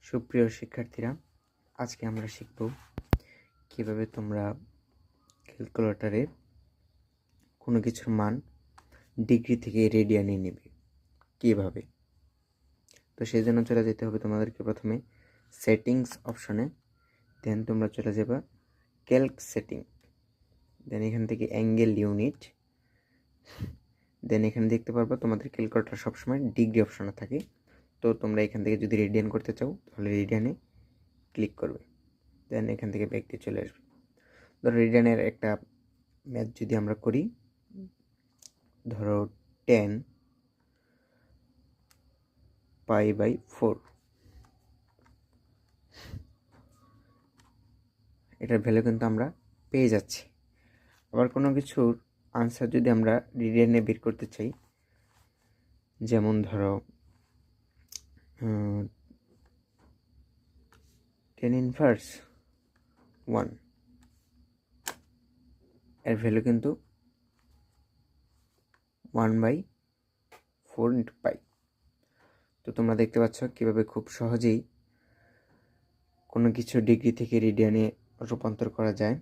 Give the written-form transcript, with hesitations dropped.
সুপ্রিয় শিক্ষার্থীরা, আজকে আমরা শিখব কিভাবে তোমরা ক্যালকুলেটরে কোনো কিছুর মান ডিগ্রি থেকে রেডিয়ানে নেবে কিভাবে। তো সেই জন্য চলে যেতে হবে তোমাদেরকে প্রথমে সেটিংস অপশনে, দেন তোমরা চলে যাবে ক্যালক সেটিং, দেন এখান থেকে অ্যাঙ্গেল ইউনিট, দেন এখানে দেখতে পারবা তোমাদের ক্যালকুলেটর সবসময় ডিগ্রি অপশনে থাকে। তো তোমরা এখান থেকে যদি রেডিয়ান করতে চাও তাহলে রেডিয়ানে ক্লিক করবে, দেন এখান থেকে ব্যাক দিয়ে চলে আসবে। ধরো রেডিয়ানের একটা ম্যাথ যদি আমরা করি, ধরো 10 π/4, এটার ভ্যালু কিন্তু আমরা পেয়ে যাচ্ছি। আবার কোনো কিছুর আনসার যদি আমরা রেডিয়ানে বের করতে চাই, যেমন ধরো 10⁻1, এর ভ্যালু কিন্তু 1/4 × π। তো তোমরা দেখতে পাচ্ছ কীভাবে খুব সহজেই কোনো কিছু ডিগ্রি থেকে রেডিয়ানে রূপান্তর করা যায়।